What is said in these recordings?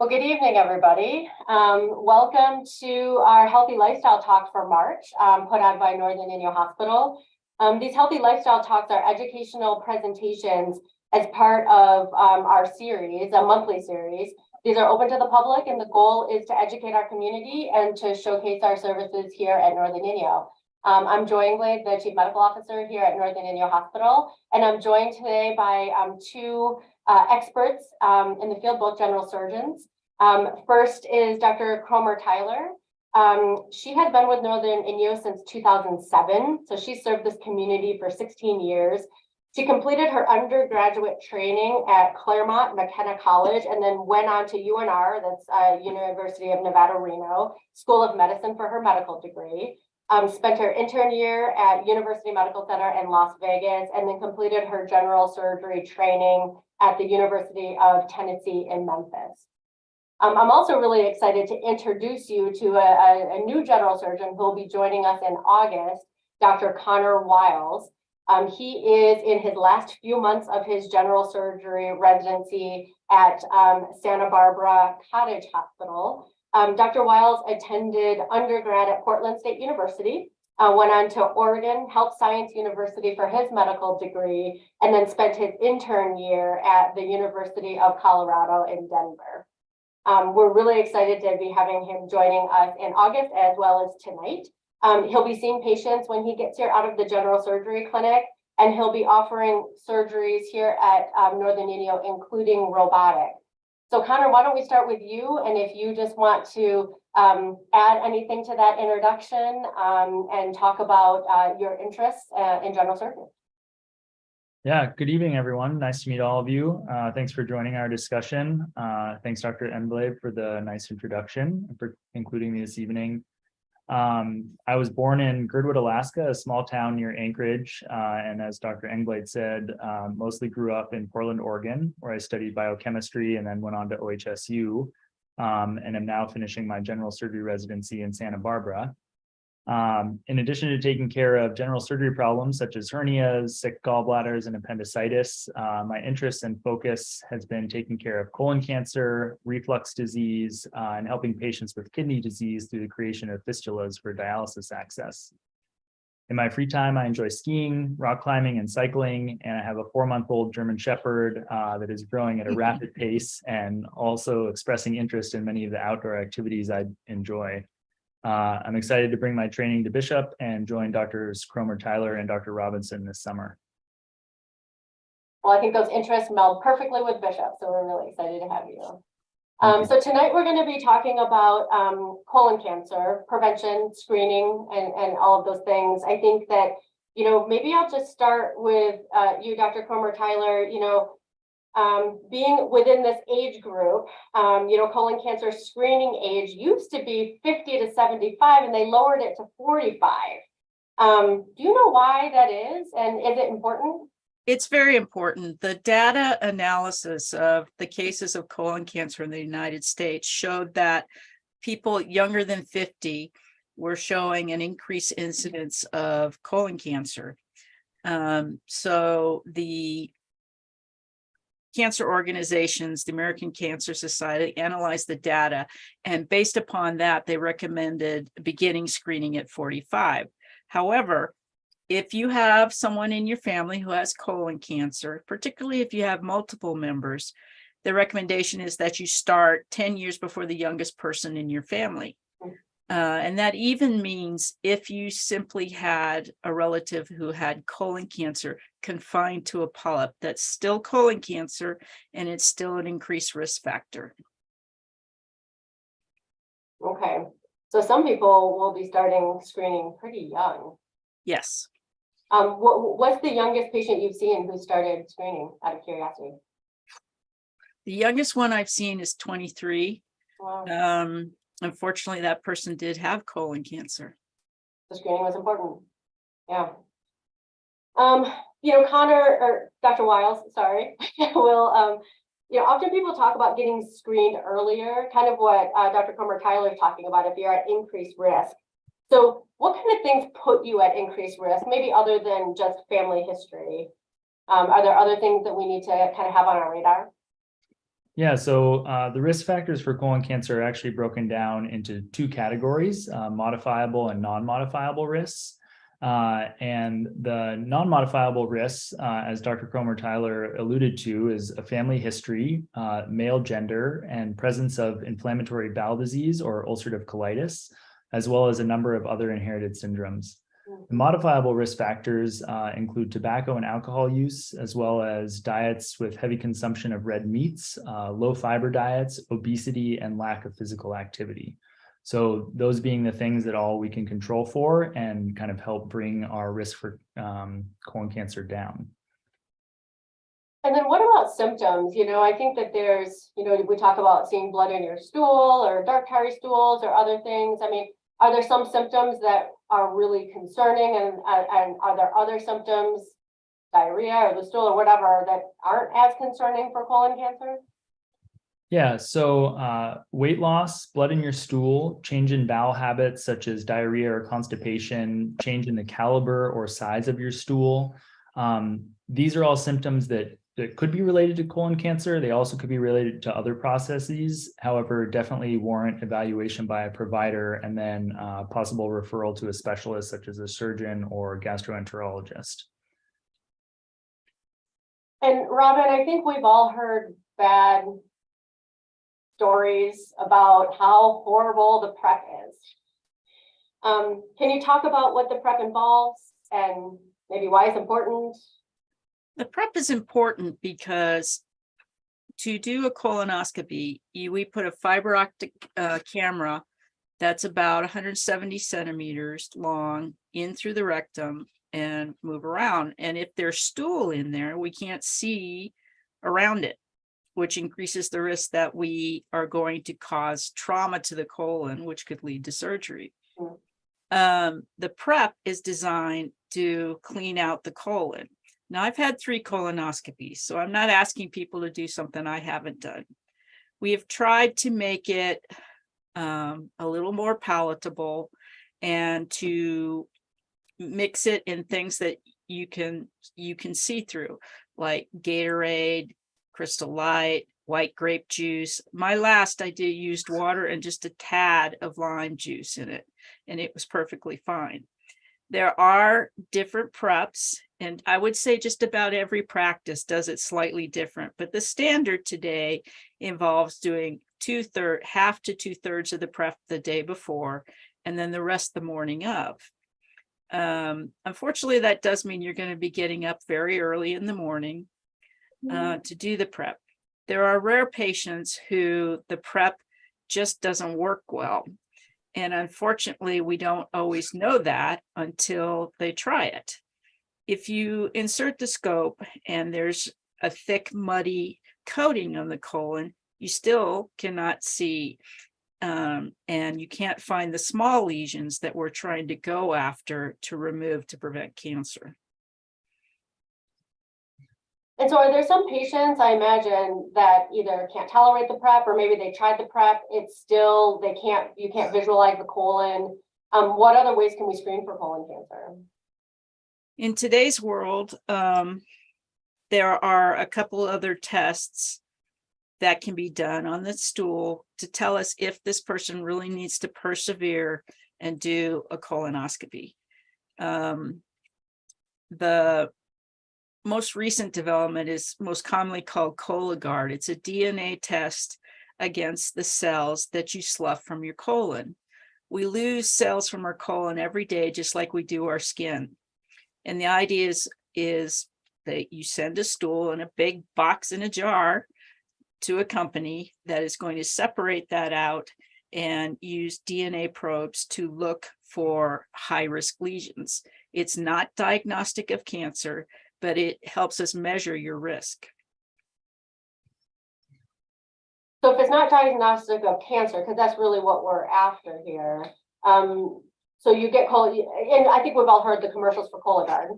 Well, good evening, everybody. Welcome to our Healthy Lifestyle Talk for March, put on by Northern Inyo Hospital. These Healthy Lifestyle Talks are educational presentations as part of our series, a monthly series. These are open to the public, and the goal is to educate our community and to showcase our services here at Northern Inyo. I'm Joy Engblade, the Chief Medical Officer here at Northern Inyo Hospital, and I'm joined today by two experts in the field, both general surgeons. First is Dr. Cromer-Tyler. She has been with Northern Inyo since 2007, so she served this community for 16 years. She completed her undergraduate training at Claremont McKenna College and then went on to UNR, that's University of Nevada, Reno, School of Medicine for her medical degree. Spent her intern year at University Medical Center in Las Vegas, and then completed her general surgery training at the University of Tennessee in Memphis. I'm also really excited to introduce you to a new general surgeon who will be joining us in August, Dr. Connor Wiles. He is in his last few months of his general surgery residency at Santa Barbara Cottage Hospital. Dr. Wiles attended undergrad at Portland State University, went on to Oregon Health Science University for his medical degree, and then spent his intern year at the University of Colorado in Denver. We're really excited to be having him joining us in August as well as tonight. He'll be seeing patients when he gets here out of the general surgery clinic, and he'll be offering surgeries here at Northern Inyo, including robotic. So Connor, why don't we start with you? And if you just want to add anything to that introduction and talk about your interests in general surgery. Yeah, good evening, everyone. Nice to meet all of you. Thanks for joining our discussion. Thanks, Dr. Engblade, for the nice introduction and for including me this evening. I was born in Girdwood, Alaska, a small town near Anchorage. And as Dr. Engblade said, mostly grew up in Portland, Oregon, where I studied biochemistry and then went on to OHSU. And am now finishing my general surgery residency in Santa Barbara. In addition to taking care of general surgery problems such as hernias, sick gallbladders, and appendicitis, my interest and focus has been taking care of colon cancer, reflux disease, and helping patients with kidney disease through the creation of fistulas for dialysis access. In my free time, I enjoy skiing, rock climbing, and cycling, and I have a 4-month-old German Shepherd that is growing at a rapid pace and also expressing interest in many of the outdoor activities I enjoy. I'm excited to bring my training to Bishop and join Drs. Cromer-Tyler and Dr. Robinson this summer. Well, I think those interests meld perfectly with Bishop, so we're really excited to have you. So tonight we're going to be talking about colon cancer, prevention, screening, and all of those things. I think that, maybe I'll just start with you, Dr. Cromer-Tyler, being within this age group, colon cancer screening age used to be 50 to 75, and they lowered it to 45. Do you know why that is, and is it important? It's very important. The data analysis of the cases of colon cancer in the United States showed that people younger than 50 were showing an increased incidence of colon cancer. So the cancer organizations, the American Cancer Society, analyzed the data, and based upon that, they recommended beginning screening at 45. However, if you have someone in your family who has colon cancer, particularly if you have multiple members, the recommendation is that you start 10 years before the youngest person in your family. And that even means if you simply had a relative who had colon cancer confined to a polyp, that's still colon cancer, and it's still an increased risk factor. Okay, so some people will be starting screening pretty young. Yes. What's the youngest patient you've seen who started screening, out of curiosity? The youngest one I've seen is 23. Wow. Unfortunately, that person did have colon cancer. The screening was important. Yeah. Connor, or Dr. Wiles, sorry, will, often people talk about getting screened earlier, kind of what Dr. Cromer-Tyler is talking about if you're at increased risk. So what kind of things put you at increased risk, maybe other than just family history? Are there other things that we need to kind of have on our radar? Yeah, so the risk factors for colon cancer are actually broken down into two categories, modifiable and non-modifiable risks. And the non-modifiable risks, as Dr. Cromer-Tyler alluded to, is a family history, male gender, and presence of inflammatory bowel disease or ulcerative colitis, as well as a number of other inherited syndromes. The modifiable risk factors include tobacco and alcohol use, as well as diets with heavy consumption of red meats, low fiber diets, obesity, and lack of physical activity. So those being the things that all we can control for and kind of help bring our risk for colon cancer down. And then what about symptoms? I think that there's, we talk about seeing blood in your stool or dark hairy stools or other things. I mean, are there some symptoms that are really concerning, and are there other symptoms, diarrhea or the stool or whatever, that aren't as concerning for colon cancer? Yeah, so weight loss, blood in your stool, change in bowel habits such as diarrhea or constipation, change in the caliber or size of your stool. These are all symptoms that could be related to colon cancer. They also could be related to other processes, however, definitely warrant evaluation by a provider and then possible referral to a specialist such as a surgeon or gastroenterologist. And Robbin, I think we've all heard bad stories about how horrible the prep is. Can you talk about what the prep involves and maybe why it's important? The prep is important because to do a colonoscopy, we put a fiber optic camera that's about 170 centimeters long in through the rectum and move around. And if there's stool in there, we can't see around it, which increases the risk that we are going to cause trauma to the colon, which could lead to surgery. The prep is designed to clean out the colon. Now, I've had 3 colonoscopies, so I'm not asking people to do something I haven't done. We have tried to make it a little more palatable and to mix it in things that you can see through, like Gatorade, Crystal Light, white grape juice. My last I used water and just a tad of lime juice in it, and it was perfectly fine. There are different preps, and I would say just about every practice does it slightly different, but the standard today involves doing half to 2/3 of the prep the day before, and then the rest the morning of. Unfortunately, that does mean you're going to be getting up very early in the morning to do the prep. There are rare patients who the prep just doesn't work well. And unfortunately, we don't always know that until they try it. If you insert the scope and there's a thick, muddy coating on the colon, you still cannot see, and you can't find the small lesions that we're trying to go after to remove to prevent cancer. And so are there some patients, I imagine, that either can't tolerate the prep or maybe they tried the prep, it's still, you can't visualize the colon. What other ways can we screen for colon cancer? In today's world, there are a couple other tests that can be done on the stool to tell us if this person really needs to persevere and do a colonoscopy. The most recent development is most commonly called Cologuard. It's a DNA test against the cells that you slough from your colon. We lose cells from our colon every day, just like we do our skin. And the idea is that you send a stool in a big box in a jar to a company that is going to separate that out and use DNA probes to look for high-risk lesions. It's not diagnostic of cancer, but it helps us measure your risk. So if it's not diagnostic of cancer, because that's really what we're after here. So you get and I think we've all heard the commercials for Cologuard.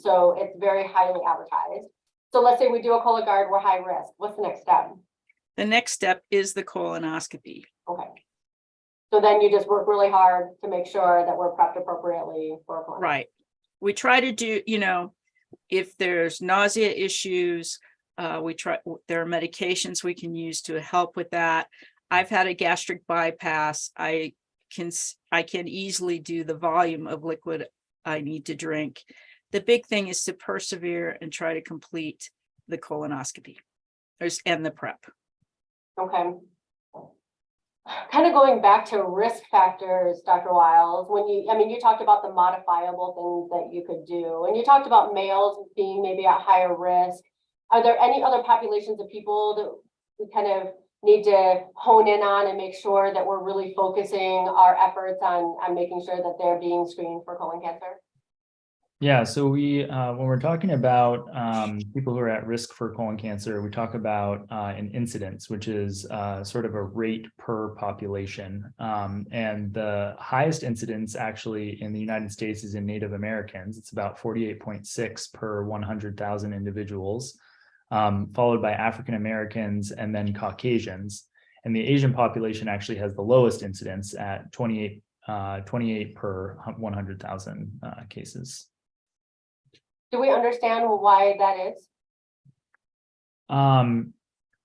So it's very highly advertised. So let's say we do a Cologuard, we're high risk. What's the next step? The next step is the colonoscopy. Okay. So then you just work really hard to make sure that we're prepped appropriately for a colonoscopy. Right. We try to do, if there's nausea issues, There are medications we can use to help with that. I've had a gastric bypass. I can easily do the volume of liquid I need to drink. The big thing is to persevere and try to complete the colonoscopy and the prep. Okay. Kind of going back to risk factors, Dr. Wiles, you talked about the modifiable things that you could do, and you talked about males being maybe at higher risk. Are there any other populations of people that we kind of need to hone in on and make sure that we're really focusing our efforts on making sure that they're being screened for colon cancer? Yeah, so when we're talking about people who are at risk for colon cancer, we talk about an incidence, which is sort of a rate per population. And the highest incidence actually in the United States is in Native Americans. It's about 48.6 per 100,000 individuals, followed by African Americans and then Caucasians. And the Asian population actually has the lowest incidence at 28 per 100,000 cases. Do we understand why that is?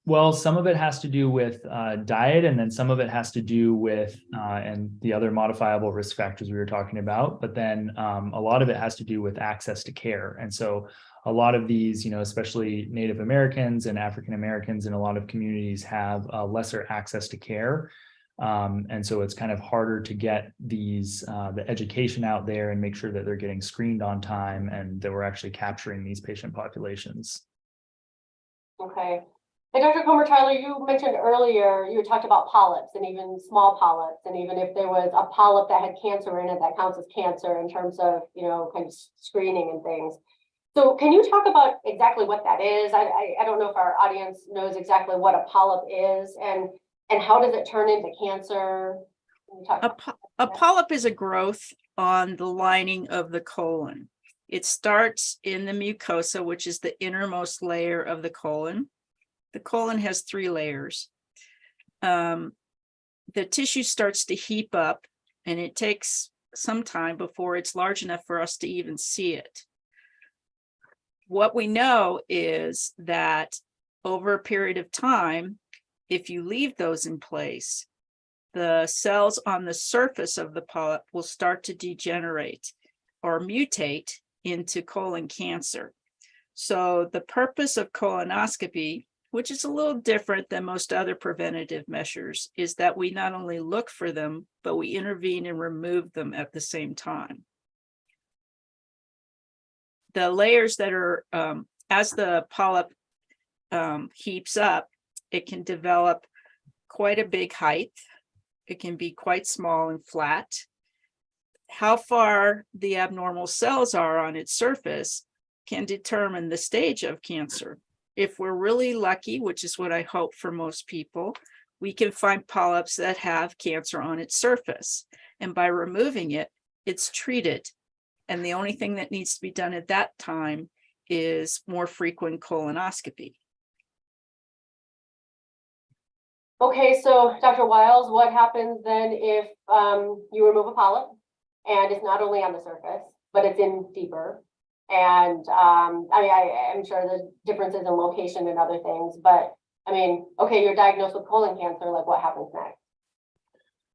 Well, some of it has to do with diet, and then some of it has to do with and the other modifiable risk factors we were talking about. But then a lot of it has to do with access to care. And so a lot of these, especially Native Americans and African Americans in a lot of communities have lesser access to care. And so it's kind of harder to get the education out there and make sure that they're getting screened on time and that we're actually capturing these patient populations. Okay. And Dr. Cromer-Tyler, you mentioned earlier, you talked about polyps and even small polyps, and even if there was a polyp that had cancer in it, that counts as cancer in terms of, kind of screening and things. So can you talk about exactly what that is? I don't know if our audience knows exactly what a polyp is, and how does it turn into cancer? A polyp is a growth on the lining of the colon. It starts in the mucosa, which is the innermost layer of the colon. The colon has 3 layers. The tissue starts to heap up, and it takes some time before it's large enough for us to even see it. What we know is that over a period of time, if you leave those in place, the cells on the surface of the polyp will start to degenerate or mutate into colon cancer. So the purpose of colonoscopy, which is a little different than most other preventative measures, is that we not only look for them, but we intervene and remove them at the same time. The layers that are, as the polyp heaps up, it can develop quite a big height. It can be quite small and flat. How far the abnormal cells are on its surface can determine the stage of cancer. If we're really lucky, which is what I hope for most people, we can find polyps that have cancer on its surface. And by removing it, it's treated. And the only thing that needs to be done at that time is more frequent colonoscopy. Okay, so Dr. Wiles, what happens then if you remove a polyp and it's not only on the surface, but it's in deeper? And I'm sure there's differences in location and other things, but okay, you're diagnosed with colon cancer, like what happens next?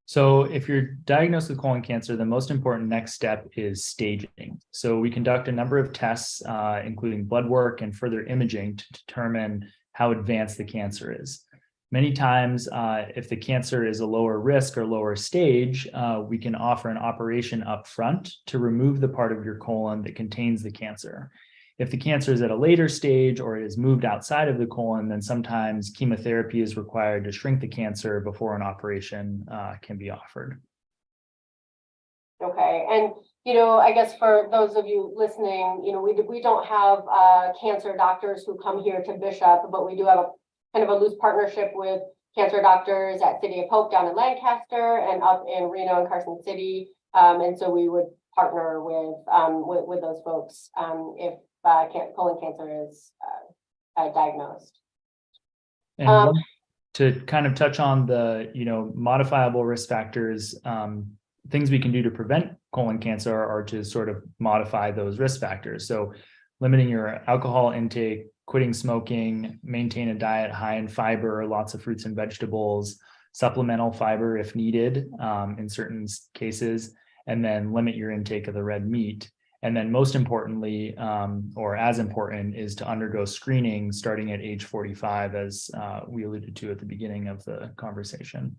So if you're diagnosed with colon cancer, the most important next step is staging. So we conduct a number of tests, including blood work and further imaging to determine how advanced the cancer is. Many times, if the cancer is a lower risk or lower stage, we can offer an operation up front to remove the part of your colon that contains the cancer. If the cancer is at a later stage or it is moved outside of the colon, then sometimes chemotherapy is required to shrink the cancer before an operation can be offered. Okay, and I guess for those of you listening, we don't have cancer doctors who come here to Bishop, but we do have a kind of a loose partnership with cancer doctors at City of Hope down in Lancaster and up in Reno and Carson City. And so we would partner with those folks if colon cancer is diagnosed. And to kind of touch on the, modifiable risk factors, things we can do to prevent colon cancer are to sort of modify those risk factors. So limiting your alcohol intake, quitting smoking, maintain a diet high in fiber, lots of fruits and vegetables, supplemental fiber if needed in certain cases, and then limit your intake of the red meat. And then most importantly, or as important, is to undergo screening starting at age 45, as we alluded to at the beginning of the conversation.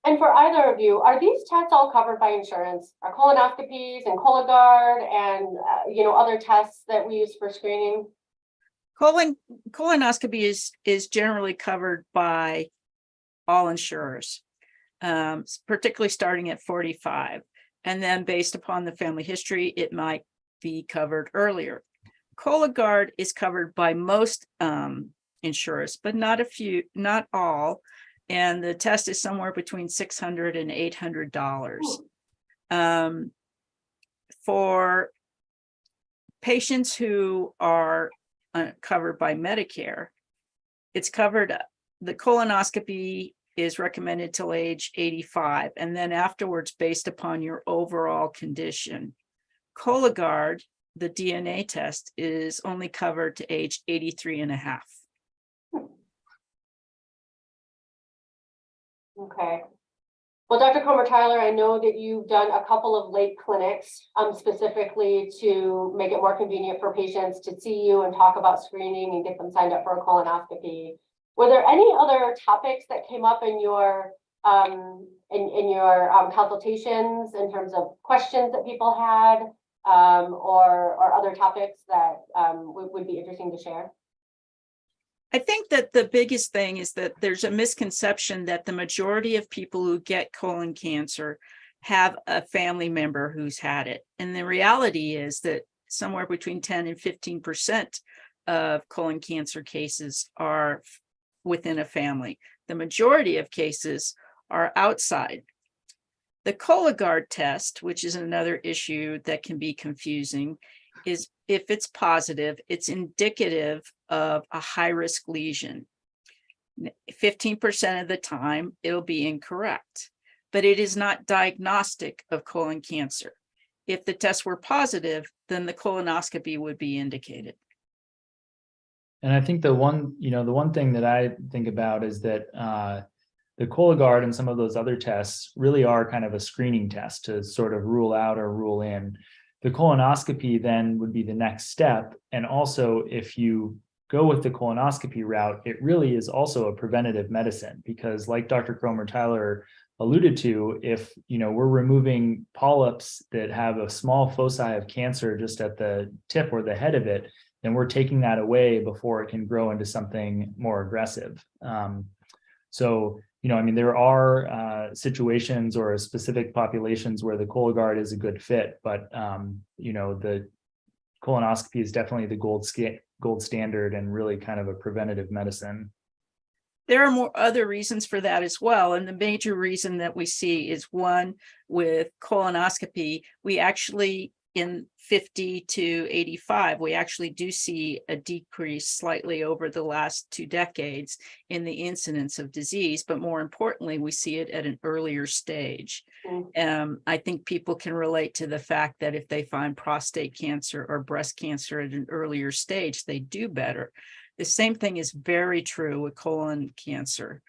And for either of you, are these tests all covered by insurance? Are colonoscopies and Cologuard and other tests that we use for screening? Colonoscopy is generally covered by all insurers, particularly starting at 45. And then based upon the family history, it might be covered earlier. Cologuard is covered by most insurers, but not all. And the test is somewhere between $600 and $800. For patients who are covered by Medicare, it's covered. The colonoscopy is recommended till age 85, and then afterwards, based upon your overall condition. Cologuard, the DNA test, is only covered to age 83 and a half. Okay. Well, Dr. Cromer-Tyler, I know that you've done a couple of late clinics specifically to make it more convenient for patients to see you and talk about screening and get them signed up for a colonoscopy. Were there any other topics that came up in your consultations in terms of questions that people had or other topics that would be interesting to share? I think that the biggest thing is that there's a misconception that the majority of people who get colon cancer have a family member who's had it. And the reality is that somewhere between 10 and 15% of colon cancer cases are within a family. The majority of cases are outside. The Cologuard test, which is another issue that can be confusing, is if it's positive, it's indicative of a high-risk lesion. 15% of the time, it'll be incorrect, but it is not diagnostic of colon cancer. If the test were positive, then the colonoscopy would be indicated. And I think the one thing that I think about is that the Cologuard and some of those other tests really are kind of a screening test to sort of rule out or rule in. The colonoscopy then would be the next step. And also, if you go with the colonoscopy route, it really is also a preventative medicine, because like Dr. Cromer-Tyler alluded to, if we're removing polyps that have a small foci of cancer just at the tip or the head of it, then we're taking that away before it can grow into something more aggressive. There are situations or specific populations where the Cologuard is a good fit, but the colonoscopy is definitely the gold standard and really kind of a preventative medicine. There are more other reasons for that as well. And the major reason that we see is, one, with colonoscopy, we actually, in 50 to 85, we actually do see a decrease slightly over the last 2 decades in the incidence of disease, but more importantly, we see it at an earlier stage. I think people can relate to the fact that if they find prostate cancer or breast cancer at an earlier stage, they do better. The same thing is very true with colon cancer.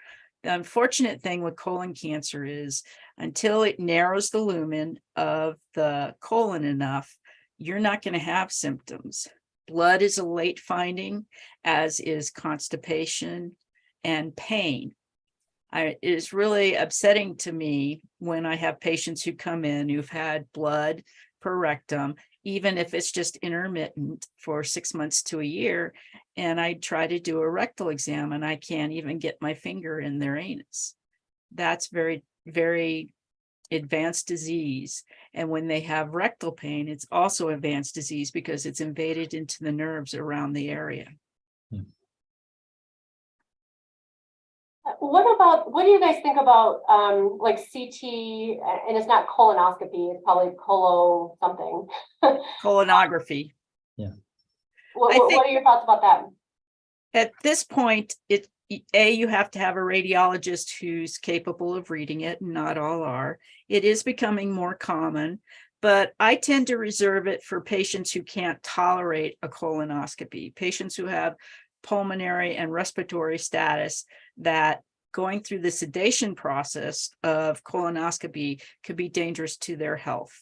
The unfortunate thing with colon cancer is, until it narrows the lumen of the colon enough, you're not going to have symptoms. Blood is a late finding, as is constipation and pain. It is really upsetting to me when I have patients who come in who've had blood per rectum, even if it's just intermittent for 6 months to a year, and I try to do a rectal exam and I can't even get my finger in their anus. That's very, very advanced disease. And when they have rectal pain, it's also advanced disease because it's invaded into the nerves around the area. What do you guys think about like CT, and it's not colonoscopy, it's probably colo something. Colonography. Yeah. What are your thoughts about that? At this point, you have to have a radiologist who's capable of reading it, and not all are. It is becoming more common, but I tend to reserve it for patients who can't tolerate a colonoscopy, patients who have pulmonary and respiratory status that going through the sedation process of colonoscopy could be dangerous to their health.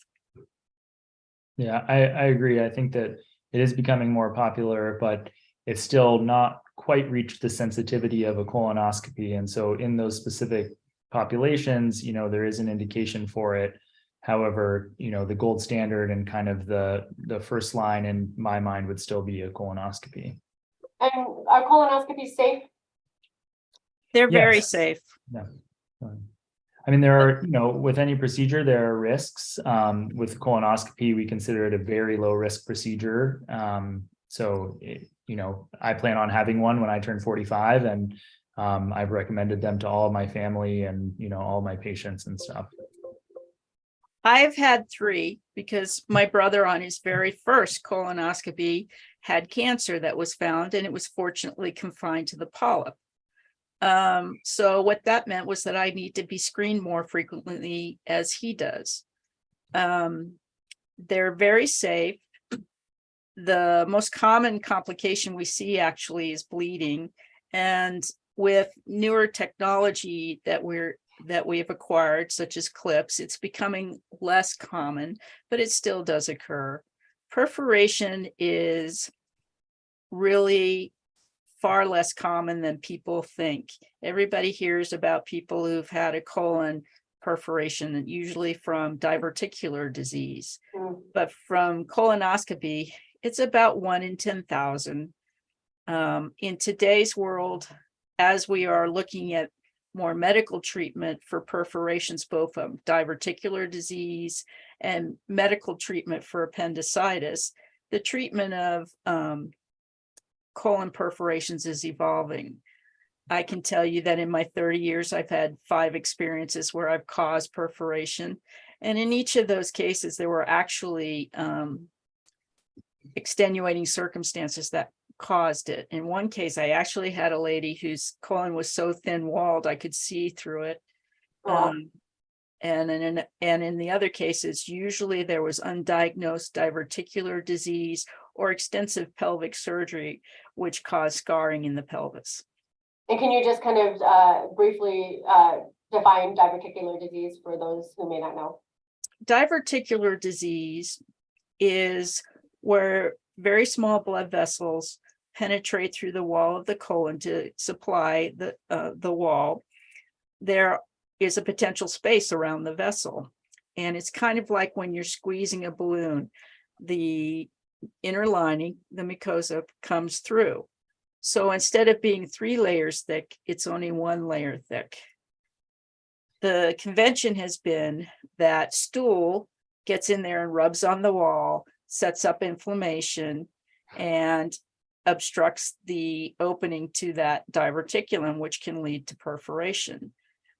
Yeah, I agree. I think that it is becoming more popular, but it's still not quite reached the sensitivity of a colonoscopy. And so in those specific populations, there is an indication for it. However, the gold standard and kind of the first line in my mind would still be a colonoscopy. And are colonoscopies safe? They're very Yes. safe. Yeah. I mean, there are, with any procedure, there are risks. With colonoscopy, we consider it a very low risk procedure. I plan on having one when I turn 45, and I've recommended them to all of my family and, all my patients and stuff. I've had 3 because my brother on his very first colonoscopy had cancer that was found, and it was fortunately confined to the polyp. So what that meant was that I need to be screened more frequently as he does. They're very safe. The most common complication we see actually is bleeding. And with newer technology that we have acquired, such as clips, it's becoming less common, but it still does occur. Perforation is really far less common than people think. Everybody hears about people who've had a colon perforation, usually from diverticular disease. But from colonoscopy, it's about 1 in 10,000. In today's world, as we are looking at more medical treatment for perforations, both of diverticular disease and medical treatment for appendicitis, the treatment of colon perforations is evolving. I can tell you that in my 30 years, I've had 5 experiences where I've caused perforation. And in each of those cases, there were actually extenuating circumstances that caused it. In one case, I actually had a lady whose colon was so thin-walled, I could see through it. And in the other cases, usually there was undiagnosed diverticular disease or extensive pelvic surgery, which caused scarring in the pelvis. And can you just kind of briefly define diverticular disease for those who may not know? Diverticular disease is where very small blood vessels penetrate through the wall of the colon to supply the wall. There is a potential space around the vessel. And it's kind of like when you're squeezing a balloon, the inner lining, the mucosa, comes through. So instead of being 3 layers thick, it's only 1 layer thick. The convention has been that stool gets in there and rubs on the wall, sets up inflammation, and obstructs the opening to that diverticulum, which can lead to perforation.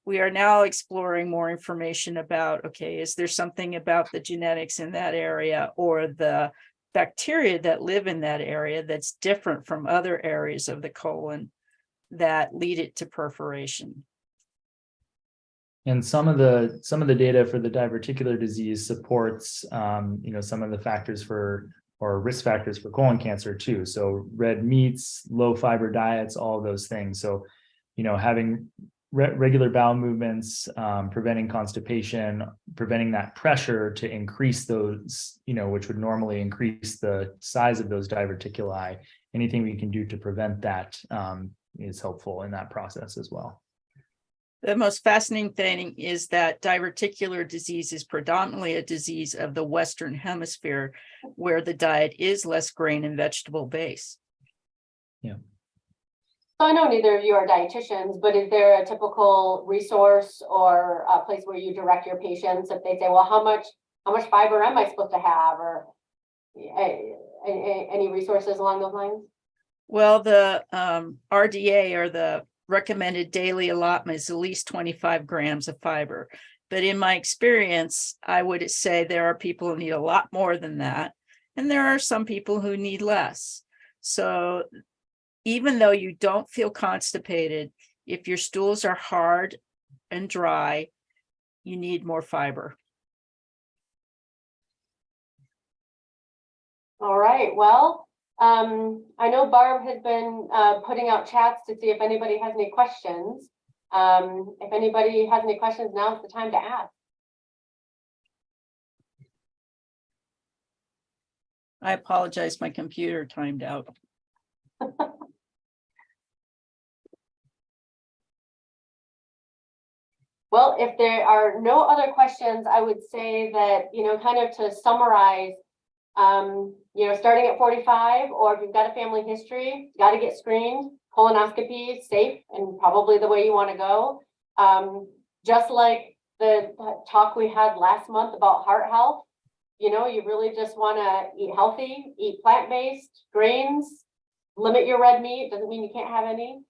We are now exploring more information about, okay, is there something about the genetics in that area or the bacteria that live in that area that's different from other areas of the colon that lead it to perforation? And some of the data for the diverticular disease supports, some of the factors or risk factors for colon cancer too. So red meats, low fiber diets, all of those things. So, having regular bowel movements, preventing constipation, preventing that pressure to increase those, which would normally increase the size of those diverticuli. Anything we can do to prevent that is helpful in that process as well. The most fascinating thing is that diverticular disease is predominantly a disease of the Western Hemisphere, where the diet is less grain and vegetable based. Yeah. So I know neither of you are dietitians, but is there a typical resource or a place where you direct your patients if they say, well, how much fiber am I supposed to have, or any resources along those lines? Well, the RDA, or the recommended daily allotment, is at least 25 grams of fiber. But in my experience, I would say there are people who need a lot more than that. And there are some people who need less. So even though you don't feel constipated, if your stools are hard and dry, you need more fiber. All right, well, I know Barb has been putting out chats to see if anybody has any questions. If anybody has any questions, now's the time to ask. I apologize, my computer timed out. Well, if there are no other questions, I would say that, kind of to summarize, starting at 45, or if you've got a family history, you got to get screened. Colonoscopy is safe and probably the way you want to go. Just like the talk we had last month about heart health, you really just want to eat healthy, eat plant-based, grains, limit your red meat. Doesn't mean you can't have any.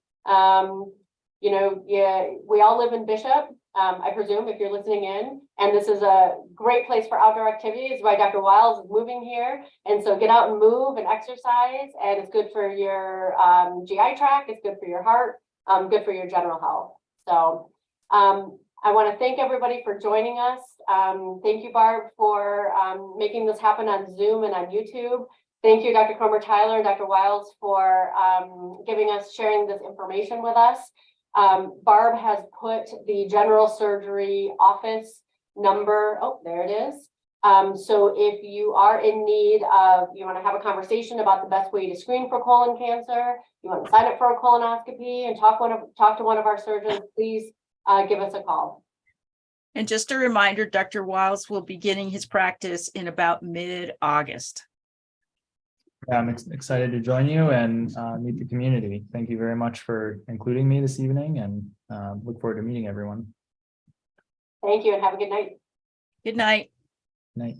We all live in Bishop, I presume, if you're listening in, and this is a great place for outdoor activities. Why Dr. Wiles is moving here, and so get out and move and exercise, and it's good for your GI tract, it's good for your heart, good for your general health. So I want to thank everybody for joining us. Thank you, Barb, for making this happen on Zoom and on YouTube. Thank you, Dr. Cromer-Tyler and Dr. Wiles, for sharing this information with us. Barb has put the general surgery office number. Oh, there it is. So if you are in need of, you want to have a conversation about the best way to screen for colon cancer, you want to sign up for a colonoscopy and talk to one of our surgeons, please give us a call. And just a reminder, Dr. Wiles will be beginning his practice in about mid-August. Yeah, I'm excited to join you and meet the community. Thank you very much for including me this evening, and look forward to meeting everyone. Thank you and have a good night. Good night. Night.